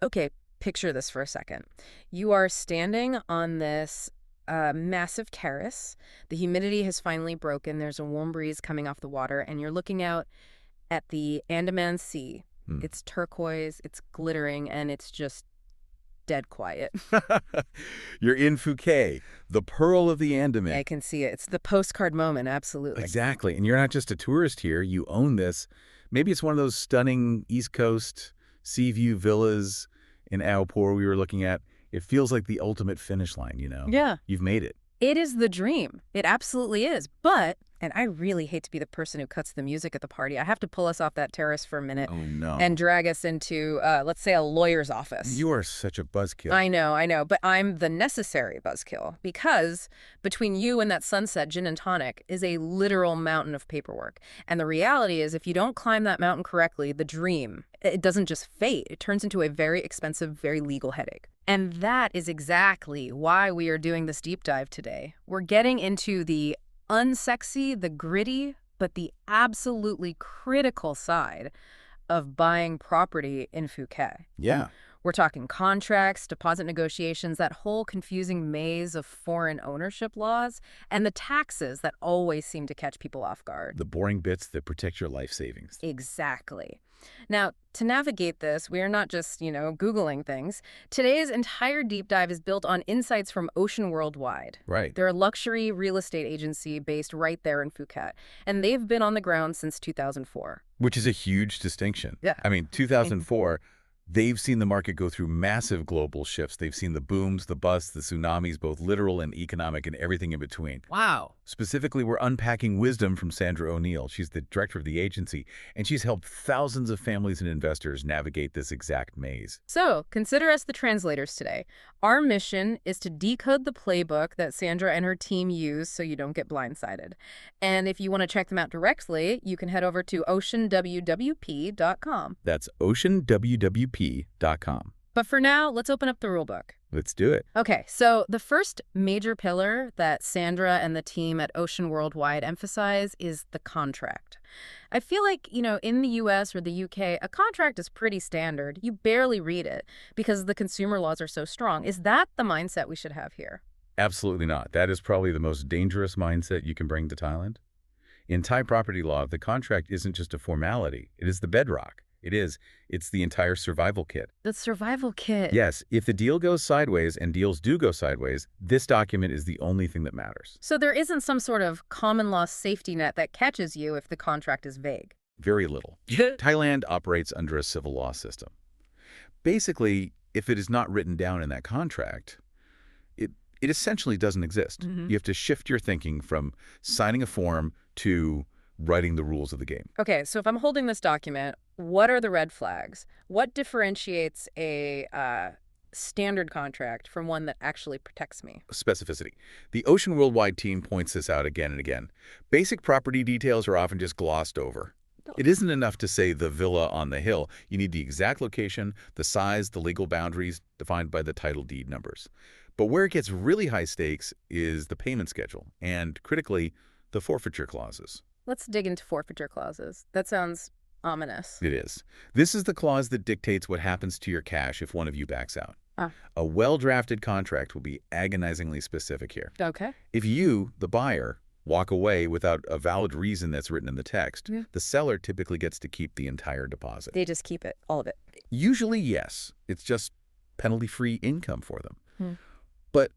Okay, picture this for a second. You are standing on this massive terrace. The humidity has finally broken. There's a warm breeze coming off the water, and you're looking out at the Andaman Sea. Hmm. It's turquoise, it's glittering, and it's just dead quiet. You're in Phuket, the pearl of the Yeah, I Andaman. can see it. It's the postcard moment, absolutely. Exactly. And you're not just a tourist here. You own this. Maybe it's one of those stunning East Coast sea view villas in Aopor we were looking at. It feels like the ultimate finish line, you know? Yeah. You've made it. It is the dream. It absolutely is. But, and I really hate to be the person who cuts the music at the party, I have to pull us off that terrace for a minute Oh, no. and drag us into, let's say, a lawyer's office. You are such a buzzkill. I know, but I'm the necessary buzzkill because between you and that sunset gin and tonic is a literal mountain of paperwork. And the reality is if you don't climb that mountain correctly, the dream, it doesn't just fade. It turns into a very expensive, very legal headache. And that is exactly why we are doing this deep dive today. We're getting into the unsexy, the gritty, but the absolutely critical side of buying property in Phuket. Yeah. We're talking contracts, deposit negotiations, that whole confusing maze of foreign ownership laws, and the taxes that always seem to catch people off guard. The boring bits that protect your life savings. Exactly. Now, to navigate this, we are not just, Googling things. Today's entire deep dive is built on insights from Ocean Worldwide. Right. They're a luxury real estate agency based right there in Phuket, and they've been on the ground since 2004. Which is a huge distinction. Yeah. I mean, 2004, they've seen the market go through massive global shifts. They've seen the booms, the busts, the tsunamis, both literal and economic, and everything in between. Wow. Specifically, we're unpacking wisdom from Sandra O'Neill. She's the director of the agency, and she's helped thousands of families and investors navigate this exact maze. So, consider us the translators today. Our mission is to decode the playbook that Sandra and her team use so you don't get blindsided. And if you want to check them out directly, you can head over to oceanwwp.com. That's oceanwwp.com. But for now, let's open up the rulebook. Let's do it. Okay, so the first major pillar that Sandra and the team at Ocean Worldwide emphasize is the contract. I feel like, in the US or the UK, a contract is pretty standard. You barely read it because the consumer laws are so strong. Is that the mindset we should have here? Absolutely not. That is probably the most dangerous mindset you can bring to Thailand. In Thai property law, the contract isn't just a formality. It is the bedrock. It's the entire survival kit. The survival kit. Yes, if the deal goes sideways, and deals do go sideways, this document is the only thing that matters. So there isn't some sort of common law safety net that catches you if the contract is vague. Very little. Thailand operates under a civil law system. Basically, if it is not written down in that contract, it essentially doesn't exist. Mm-hmm. You have to shift your thinking from signing a form to writing the rules of the game. Okay, so if I'm holding this document, what are the red flags? What differentiates a standard contract from one that actually protects me? Specificity. The Ocean Worldwide team points this out again and again. Basic property details are often just glossed over. It isn't enough to say the villa on the hill. You need the exact location, the size, the legal boundaries defined by the title deed numbers. But where it gets really high stakes is the payment schedule and, critically, the forfeiture clauses. Let's dig into forfeiture clauses. That sounds ominous. It is. This is the clause that dictates what happens to your cash if one of you backs out. Ah. A well-drafted contract will be agonizingly specific here. Okay. If you, the buyer, walk away without a valid reason that's written in the text, Yeah. the seller typically gets to keep the entire deposit. They just keep it, all of it. Usually, yes. It's just penalty-free income for them. Hmm. But,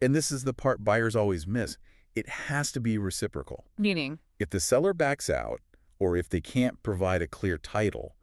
and this is the part buyers always miss, it has to be reciprocal. Meaning? If the seller backs out, or if they can't provide a clear title,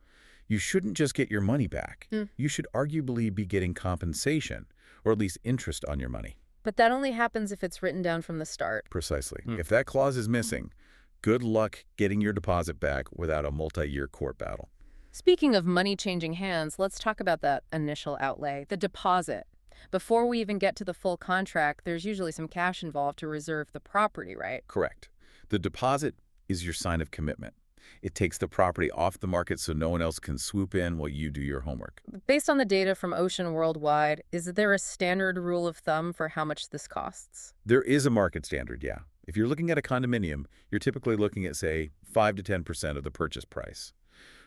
you shouldn't just get your money back. You should arguably be getting compensation, or at least interest on your money. But that only happens if it's written down from the start. Precisely. If that clause is missing, good luck getting your deposit back without a multi-year court battle. Speaking of money changing hands, let's talk about that initial outlay, the deposit. Before we even get to the full contract, there's usually some cash involved to reserve the property, right? Correct. The deposit is your sign of commitment. It takes the property off the market so no one else can swoop in while you do your homework. Based on the data from Ocean Worldwide, is there a standard rule of thumb for how much this costs? There is a market standard, yeah. If you're looking at a condominium, you're typically looking at, say, 5 to 10% of the purchase price.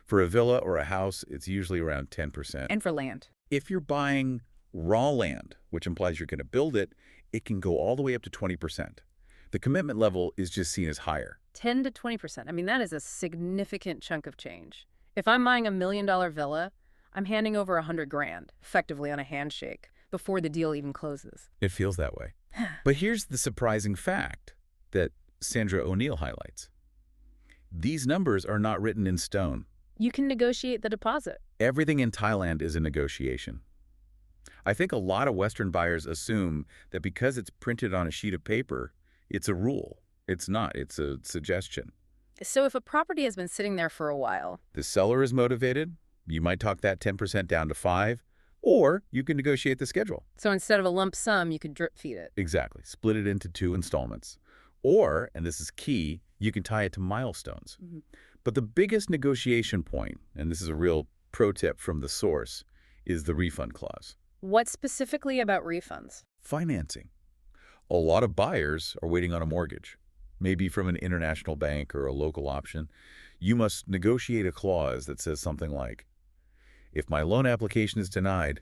For a villa or a house, it's usually around 10%. And for land? If you're buying raw land, which implies you're going to build it, it can go all the way up to 20%. The commitment level is just seen as higher. 10 to 20%. I mean, that is a significant chunk of change. If I'm buying a $1 million villa, I'm handing over 100 grand, effectively on a handshake, before the deal even closes. It feels that way. But here's the surprising fact that Sandra O'Neill highlights. These numbers are not written in stone. You can negotiate the deposit. Everything in Thailand is a negotiation. I think a lot of Western buyers assume that because it's printed on a sheet of paper, it's a rule. It's not. It's a suggestion. So if a property has been sitting there for a while, The seller is motivated. You might talk that 10% down to 5%, or you can negotiate the schedule. so instead of a lump sum, you could drip feed it. Exactly. Split it into 2 installments. Or, and this is key, you can tie it to milestones. Mhm. But the biggest negotiation point, and this is a real pro tip from the source, is the refund clause. What specifically about refunds? Financing. A lot of buyers are waiting on a mortgage, maybe from an international bank or a local option. You must negotiate a clause that says something like, if my loan application is denied,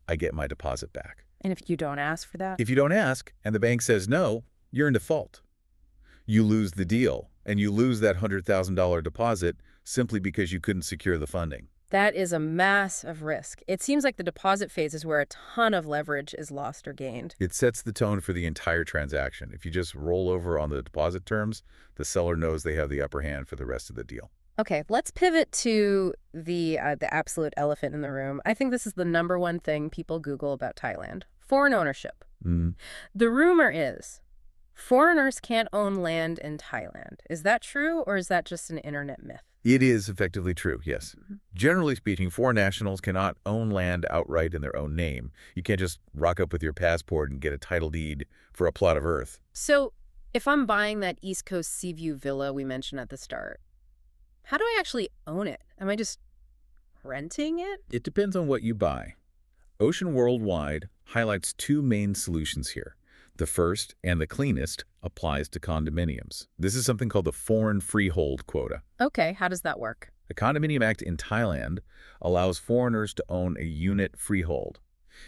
I get my deposit back. And if you don't ask for that? If you don't ask and the bank says no, you're in default. You lose the deal, and you lose that $100,000 deposit simply because you couldn't secure the funding. That is a massive risk. It seems like the deposit phase is where a ton of leverage is lost or gained. It sets the tone for the entire transaction. If you just roll over on the deposit terms, the seller knows they have the upper hand for the rest of the deal. Okay, let's pivot to the absolute elephant in the room. I think this is the #1 thing people Google about Thailand. Foreign ownership. Mm. The rumor is foreigners can't own land in Thailand. Is that true, or is that just an internet myth? It is effectively true, yes. Generally speaking, foreign nationals cannot own land outright in their own name. You can't just rock up with your passport and get a title deed for a plot of earth. So if I'm buying that East Coast Seaview villa we mentioned at the start, how do I actually own it? Am I just renting it? It depends on what you buy. Ocean Worldwide highlights 2 main solutions here. The first, and the cleanest, applies to condominiums. This is something called the Foreign Freehold Quota. Okay, how does that work? The Condominium Act in Thailand allows foreigners to own a unit freehold,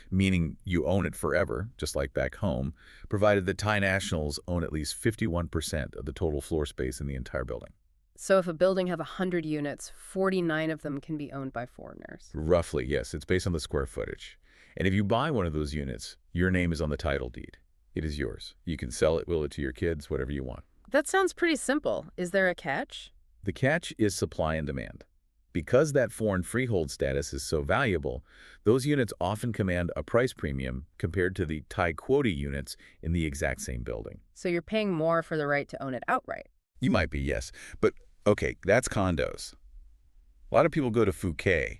meaning you own it forever, just like back home, provided that Thai nationals own at least 51% of the total floor space in the entire building. So if a building have 100 units, 49 of them can be owned by foreigners. Roughly, yes. It's based on the square footage. And if you buy one of those units, your name is on the title deed. It is yours. You can sell it, will it to your kids, whatever you want. That sounds pretty simple. Is there a catch? The catch is supply and demand. Because that foreign freehold status is so valuable, those units often command a price premium compared to the Thai quota units in the exact same building. So you're paying more for the right to own it outright. You might be, yes. But, okay, that's condos. A lot of people go to Phuket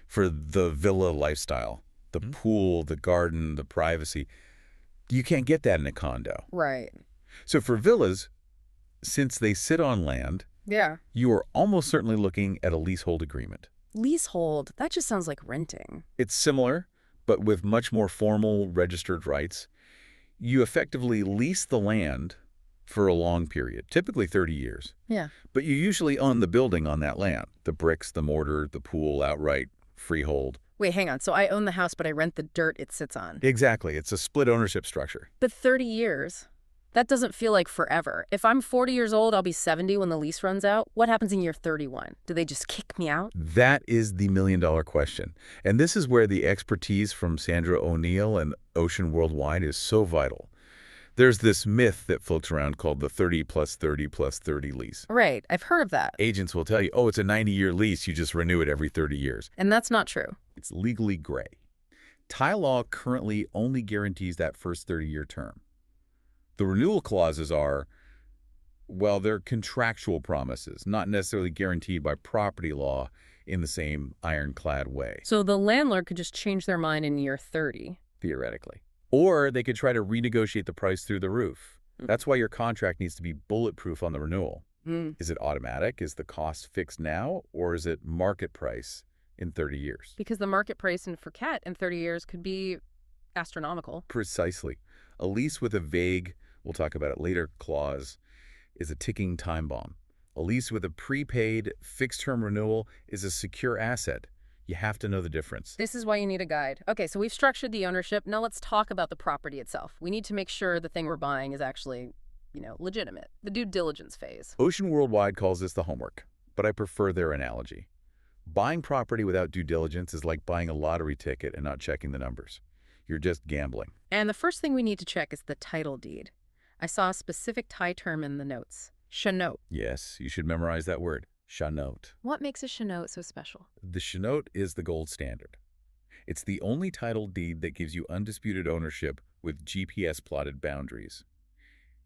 for the villa lifestyle, the pool, the garden, the privacy. You can't get that in a condo. Right. So for villas, since they sit on land, Yeah. you are almost certainly looking at a leasehold agreement. Leasehold, that just sounds like renting. It's similar, but with much more formal registered rights. You effectively lease the land for a long period, typically 30 years. Yeah. But you usually own the building on that land, the bricks, the mortar, the pool, outright, freehold. Wait, hang on. So I own the house, but I rent the dirt it sits on. Exactly. It's a split ownership structure. But 30 years, that doesn't feel like forever. If I'm 40 years old, I'll be 70 when the lease runs out. What happens in year 31? Do they just kick me out? That is the million-dollar question. And this is where the expertise from Sandra O'Neill and Ocean Worldwide is so vital. There's this myth that floats around called the 30 plus 30 plus 30 lease. Right. I've heard of that. Agents will tell you, oh, it's a 90-year lease. You just renew it every 30 years. And that's not true. It's legally gray. Thai law currently only guarantees that first 30-year term. The renewal clauses are, well, they're contractual promises, not necessarily guaranteed by property law in the same ironclad way, So the landlord could just change their mind in year 30. theoretically. Or they could try to renegotiate the price through the roof. That's why your contract needs to be bulletproof on the renewal. Is it automatic? Is the cost fixed now? Or is it market price in 30 years? Because the market price in Phuket in 30 years could be astronomical. Precisely. A lease with a vague, we'll talk about it later, clause is a ticking time bomb. A lease with a prepaid, fixed-term renewal is a secure asset. You have to know the difference. This is why you need a guide. Okay, so we've structured the ownership. Now let's talk about the property itself. We need to make sure the thing we're buying is actually, legitimate. The due diligence phase. Ocean Worldwide calls this the homework, but I prefer their analogy. Buying property without due diligence is like buying a lottery ticket and not checking the numbers. You're just gambling. And the first thing we need to check is the title deed. I saw a specific Thai term in the notes. Shanote. Yes, you should memorize that word. Shanote. What makes a shanote so special? The shanote is the gold standard. It's the only title deed that gives you undisputed ownership with GPS-plotted boundaries.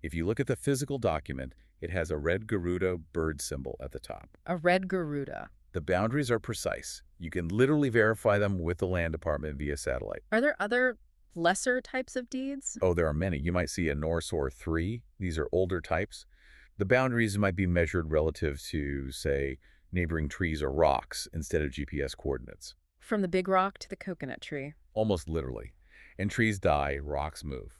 If you look at the physical document, it has a red Garuda bird symbol at the top. A red Garuda. The boundaries are precise. You can literally verify them with the land department via satellite. Are there other lesser types of deeds? Oh, there are many. You might see a Norse or 3. These are older types. The boundaries might be measured relative to, say, neighboring trees or rocks instead of GPS coordinates. From the big rock to the coconut tree. Almost literally. And trees die, rocks move.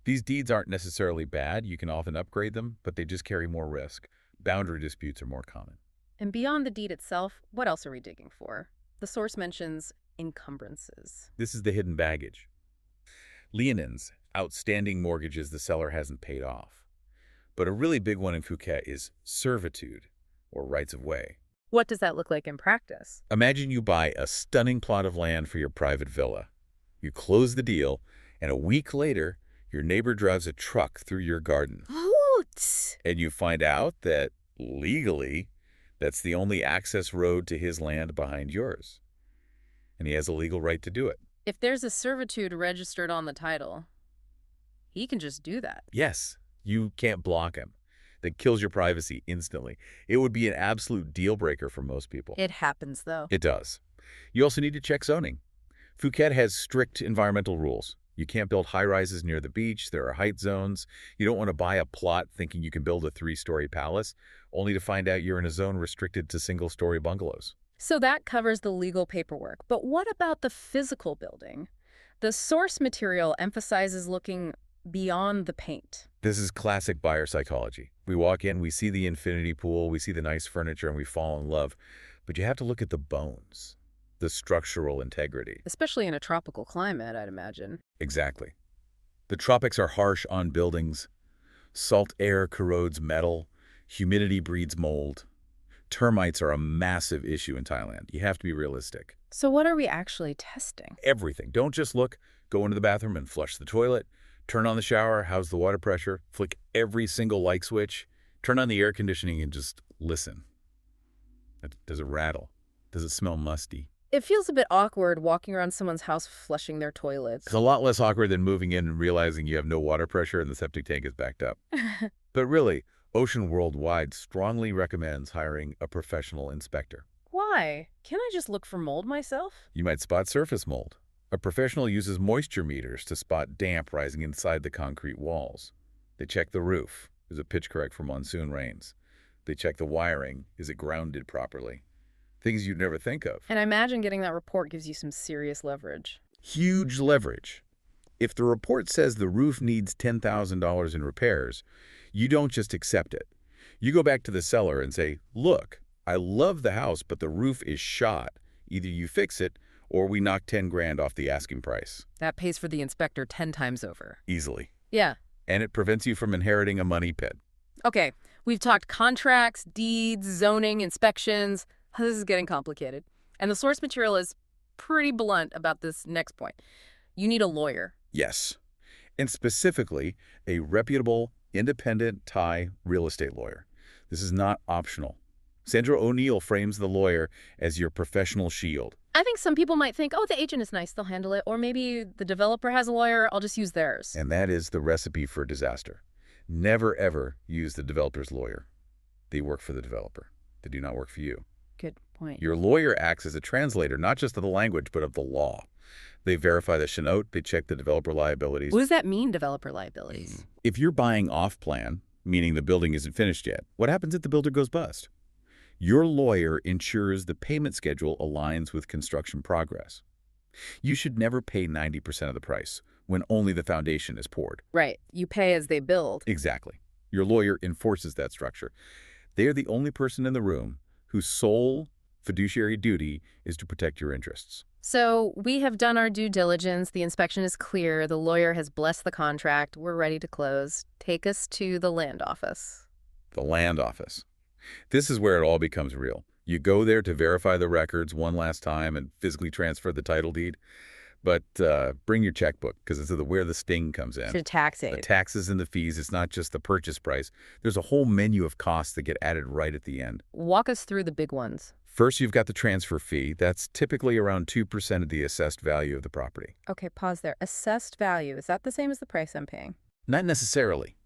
These deeds aren't necessarily bad. You can often upgrade them, but they just carry more risk. Boundary disputes are more common. And beyond the deed itself, what else are we digging for? The source mentions encumbrances. This is the hidden baggage. Leonins, outstanding mortgages the seller hasn't paid off. But a really big one in Phuket is servitude, or rights of way. What does that look like in practice? Imagine you buy a stunning plot of land for your private villa. You close the deal, and a week later, your neighbor drives a truck through your garden. Hoot! And you find out that, legally, that's the only access road to his land behind yours. And he has a legal right to do it. If there's a servitude registered on the title, he can just do that. Yes, you can't block him. That kills your privacy instantly. It would be an absolute deal breaker for most people. It happens, though. It does. You also need to check zoning. Phuket has strict environmental rules. You can't build high-rises near the beach. There are height zones. You don't want to buy a plot thinking you can build a 3-story palace, only to find out you're in a zone restricted to single-story bungalows. So that covers the legal paperwork. But what about the physical building? The source material emphasizes looking beyond the paint. This is classic buyer psychology. We walk in, we see the infinity pool, we see the nice furniture, and we fall in love. But you have to look at the bones, the structural integrity. Especially in a tropical climate, I'd imagine. Exactly. The tropics are harsh on buildings. Salt air corrodes metal. Humidity breeds mold. Termites are a massive issue in Thailand. You have to be realistic. So what are we actually testing? Everything. Don't just look. Go into the bathroom and flush the toilet. Turn on the shower. How's the water pressure? Flick every single light switch. Turn on the air conditioning and just listen. Does it rattle? Does it smell musty? It feels a bit awkward walking around someone's house flushing their toilets. It's a lot less awkward than moving in and realizing you have no water pressure and the septic tank is backed up. But really, Ocean Worldwide strongly recommends hiring a professional inspector. Why? Can't I just look for mold myself? You might spot surface mold. A professional uses moisture meters to spot damp rising inside the concrete walls. They check the roof. Is it pitch correct for monsoon rains? They check the wiring. Is it grounded properly? Things you'd never think of. And I imagine getting that report gives you some serious leverage. Huge leverage. If the report says the roof needs $10,000 in repairs, you don't just accept it. You go back to the seller and say, look, I love the house, but the roof is shot. Either you fix it or we knock 10 grand off the asking price. That pays for the inspector 10 times over. Easily. Yeah. And it prevents you from inheriting a money pit. Okay, we've talked contracts, deeds, zoning, inspections. This is getting complicated. And the source material is pretty blunt about this next point. You need a lawyer. Yes. And specifically, a reputable, independent Thai real estate lawyer. This is not optional. Sandra O'Neill frames the lawyer as your professional shield. I think some people might think, oh, the agent is nice, they'll handle it. Or maybe the developer has a lawyer, I'll just use theirs. And that is the recipe for disaster. Never, ever use the developer's lawyer. They work for the developer. They do not work for you. Good point. Your lawyer acts as a translator, not just of the language, but of the law. They verify the shanote, they check the developer liabilities. What does that mean, developer liabilities? If you're buying off-plan, meaning the building isn't finished yet, what happens if the builder goes bust? Your lawyer ensures the payment schedule aligns with construction progress. You should never pay 90% of the price when only the foundation is poured. Right. You pay as they build. Exactly. Your lawyer enforces that structure. They are the only person in the room whose sole Fiduciary duty is to protect your interests. So we have done our due diligence. The inspection is clear. The lawyer has blessed the contract. We're ready to close. Take us to the land office. The land office. This is where it all becomes real. You go there to verify the records one last time and physically transfer the title deed. But bring your checkbook, because it's where the sting comes in. To tax The aid. taxes and the fees, it's not just the purchase price. There's a whole menu of costs that get added right at the end. Walk us through the big ones. First, you've got the transfer fee. That's typically around 2% of the assessed value of the property. Okay, pause there. Assessed value. Is that the same as the price I'm paying? Not necessarily.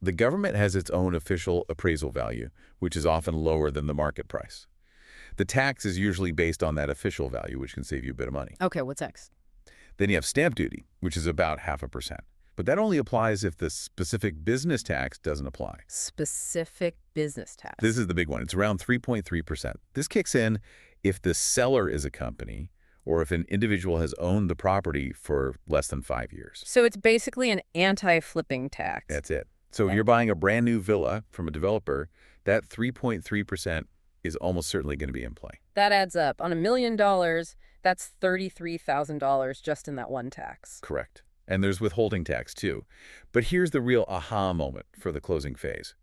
The government has its own official appraisal value, which is often lower than the market price. The tax is usually based on that official value, which can save you a bit of money. Okay, what's next? Then you have stamp duty, which is about 0.5%. But that only applies if the specific business tax doesn't apply. Specific business tax. This is the big one. It's around 3.3%. This kicks in if the seller is a company or if an individual has owned the property for less than 5 years. So it's basically an anti-flipping tax. That's it. So if you're buying a brand new villa from a developer, that 3.3% is almost certainly going to be in play. That adds up. On $1 million, that's $33,000 just in that one tax. Correct. And there's withholding tax, too. But here's the real aha moment for the closing phase.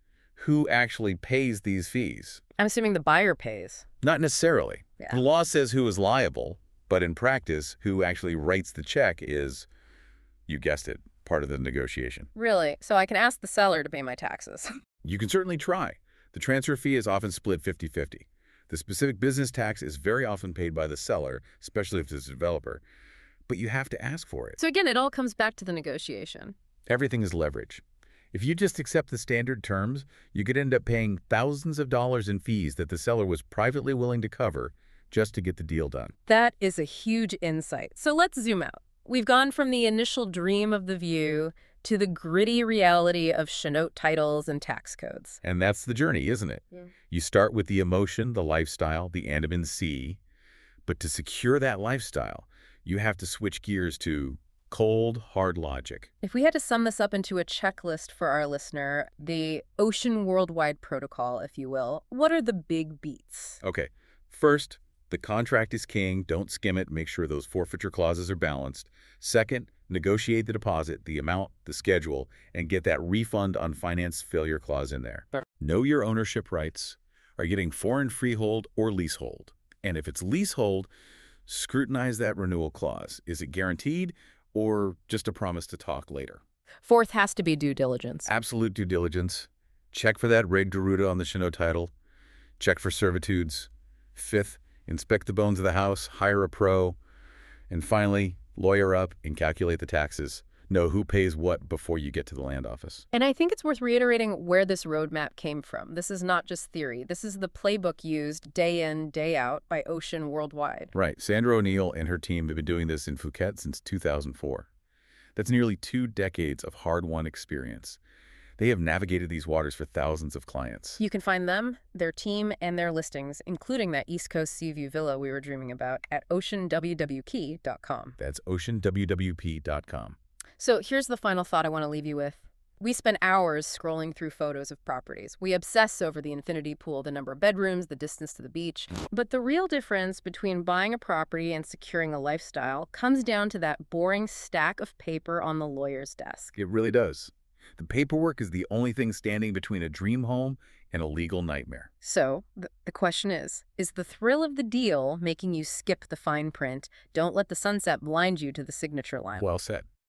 Who actually pays these fees? I'm assuming the buyer pays. Not necessarily. Yeah. The law says who is liable, but in practice, who actually writes the check is, you guessed it, part of the negotiation. Really? So I can ask the seller to pay my taxes. You can certainly try. The transfer fee is often split 50-50. The specific business tax is very often paid by the seller, especially if it's a developer. But you have to ask for it. So again, it all comes back to the negotiation. Everything is leverage. If you just accept the standard terms, you could end up paying thousands of dollars in fees that the seller was privately willing to cover just to get the deal done. That is a huge insight. So let's zoom out. We've gone from the initial dream of the view to the gritty reality of Chenot titles and tax codes. And that's the journey, isn't it? Yeah. You start with the emotion, the lifestyle, the Andaman Sea. But to secure that lifestyle, you have to switch gears to cold, hard logic. If we had to sum this up into a checklist for our listener, the ocean worldwide protocol, if you will, what are the big beats? Okay, first, the contract is king. Don't skim it. Make sure those forfeiture clauses are balanced. Second, negotiate the deposit, the amount, the schedule, and get that refund on finance failure clause in there. Know your ownership rights. Are you getting foreign freehold or leasehold? And if it's leasehold, scrutinize that renewal clause. Is it guaranteed or just a promise to talk later? Fourth has to be due diligence. Absolute due diligence. Check for that red Garuda on the Chenot title. Check for servitudes. Fifth, inspect the bones of the house, hire a pro. And finally, lawyer up and calculate the taxes. Know who pays what before you get to the land office. And I think it's worth reiterating where this roadmap came from. This is not just theory. This is the playbook used day in, day out by Ocean Worldwide. Right. Sandra O'Neill and her team have been doing this in Phuket since 2004. That's nearly 2 decades of hard-won experience. They have navigated these waters for thousands of clients. You can find them, their team, and their listings, including that East Coast Seaview villa we were dreaming about, at oceanwwkey.com. That's oceanwwp.com. So here's the final thought I want to leave you with. We spend hours scrolling through photos of properties. We obsess over the infinity pool, the number of bedrooms, the distance to the beach. But the real difference between buying a property and securing a lifestyle comes down to that boring stack of paper on the lawyer's desk. It really does. The paperwork is the only thing standing between a dream home and a legal nightmare. So the question is the thrill of the deal making you skip the fine print? Don't let the sunset blind you to the signature line. Well said.